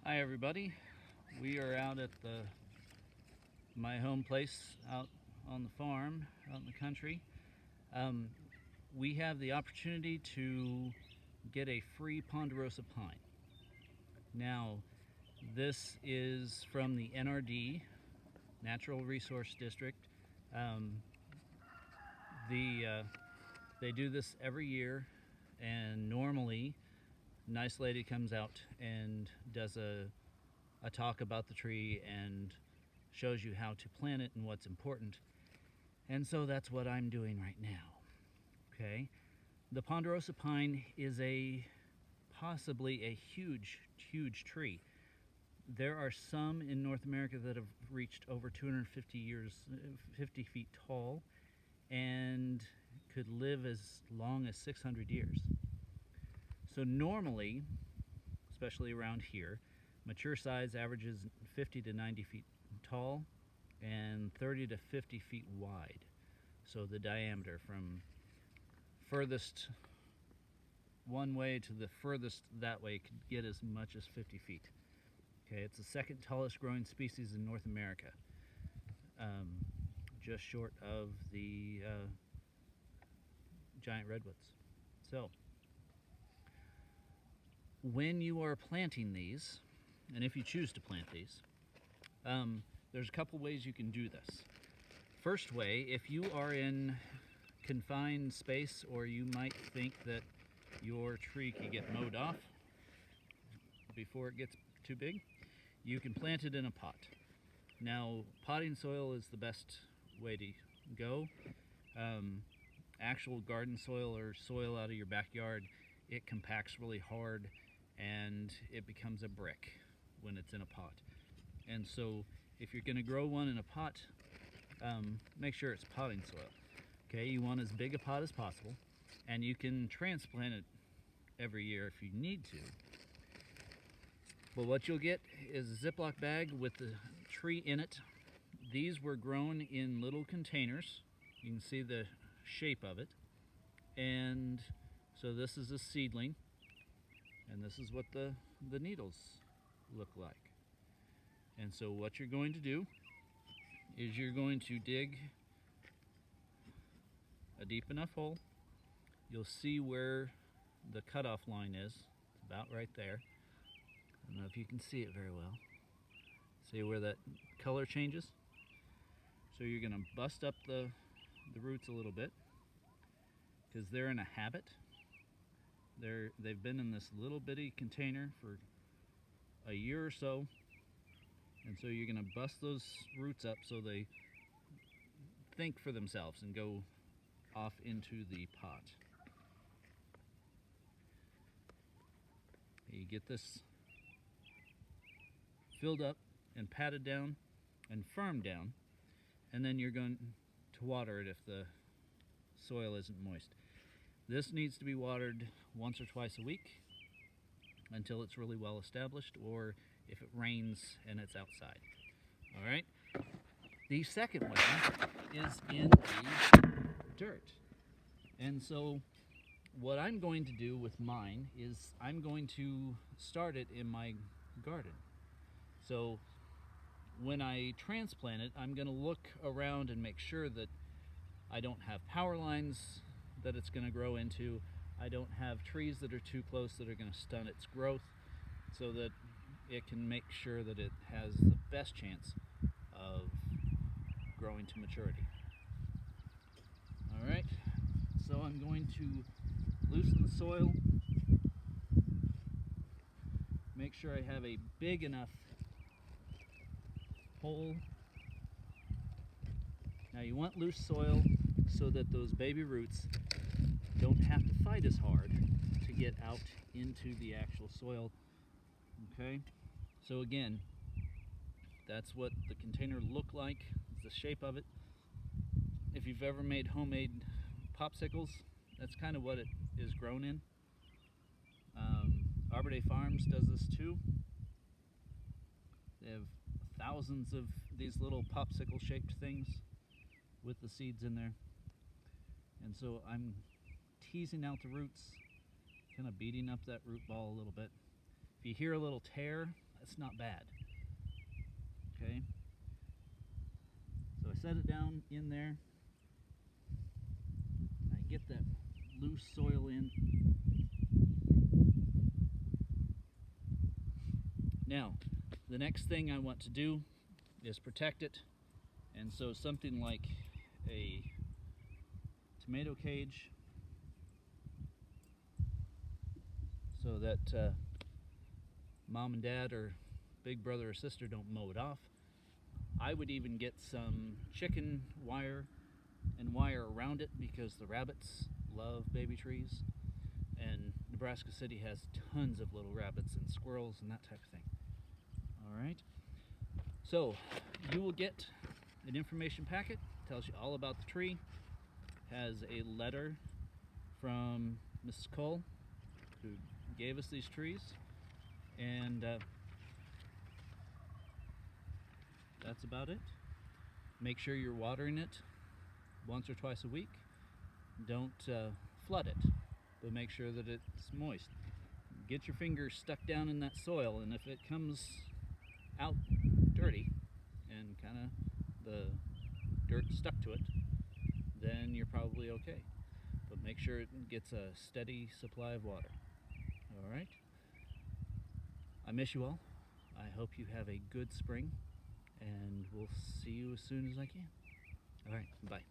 Hi everybody. We are out at my home place out on the farm, out in the country. Um, we have the opportunity to get a free ponderosa pine. Now, this is from the NRD, Natural Resource District. Um, they do this every year, and normally, nice lady comes out and does a talk about the tree and shows you how to plant it and what's important. And so that's what I'm doing right now. Okay? The ponderosa pine is possibly a huge tree. There are some in North America that have reached over 250 years, 50 feet tall, and could live as long as 600 years. So normally, especially around here, mature size averages 50 to 90 feet tall and 30 to 50 feet wide. So the diameter from furthest one way to the furthest that way could get as much as 50 feet. Okay, it's the second tallest growing species in North America, just short of the giant redwoods. So when you are planting these, and if you choose to plant these, there's a couple ways you can do this. First way, if you are in confined space or you might think that your tree could get mowed off before it gets too big, you can plant it in a pot. Now, potting soil is the best way to go. Actual garden soil or soil out of your backyard, it compacts really hard and it becomes a brick when it's in a pot. And so if you're going to grow one in a pot, make sure it's potting soil. Okay, you want as big a pot as possible, and you can transplant it every year if you need to. But what you'll get is a Ziploc bag with the tree in it. These were grown in little containers. You can see the shape of it. And so this is a seedling, and this is what the needles look like. And so what you're going to do is you're going to dig a deep enough hole. You'll see where the cutoff line is. It's about right there. I don't know if you can see it very well. See where that color changes? So you're going to bust up the roots a little bit because they're in a habit. They've been in this little bitty container for a year or so, and so you're going to bust those roots up so they think for themselves and go off into the pot. You get this filled up and patted down and firmed down, and then you're going to water it if the soil isn't moist. This needs to be watered once or twice a week until it's really well established, or if it rains and it's outside. All right? The second way is in the dirt. And so what I'm going to do with mine is I'm going to start it in my garden. So when I transplant it, I'm going to look around and make sure that I don't have power lines that it's going to grow into. I don't have trees that are too close that are going to stunt its growth, so that it can make sure that it has the best chance of growing to maturity. All right, so I'm going to loosen the soil, make sure I have a big enough hole. Now you want loose soil so that those baby roots don't have to fight as hard to get out into the actual soil. Okay, so again, that's what the container looked like. It's the shape of it. If you've ever made homemade popsicles, that's kind of what it is grown in. Arbor Day Farms does this too. They have thousands of these little popsicle shaped things with the seeds in there. And so I'm teasing out the roots, kind of beating up that root ball a little bit. If you hear a little tear, that's not bad. Okay, so I set it down in there. I get that loose soil in. Now, the next thing I want to do is protect it, and so something like a tomato cage, so that mom and dad or big brother or sister don't mow it off. I would even get some chicken wire and wire around it because the rabbits love baby trees, and Nebraska City has tons of little rabbits and squirrels and that type of thing. All right, so you will get an information packet, tells you all about the tree, has a letter from Mrs. Cole, who gave us these trees, and that's about it. Make sure you're watering it once or twice a week. Don't flood it, but make sure that it's moist. Get your fingers stuck down in that soil, and if it comes out dirty and kind of the dirt stuck to it, then you're probably okay. But make sure it gets a steady supply of water. All right? I miss you all. I hope you have a good spring, and we'll see you as soon as I can. All right, bye.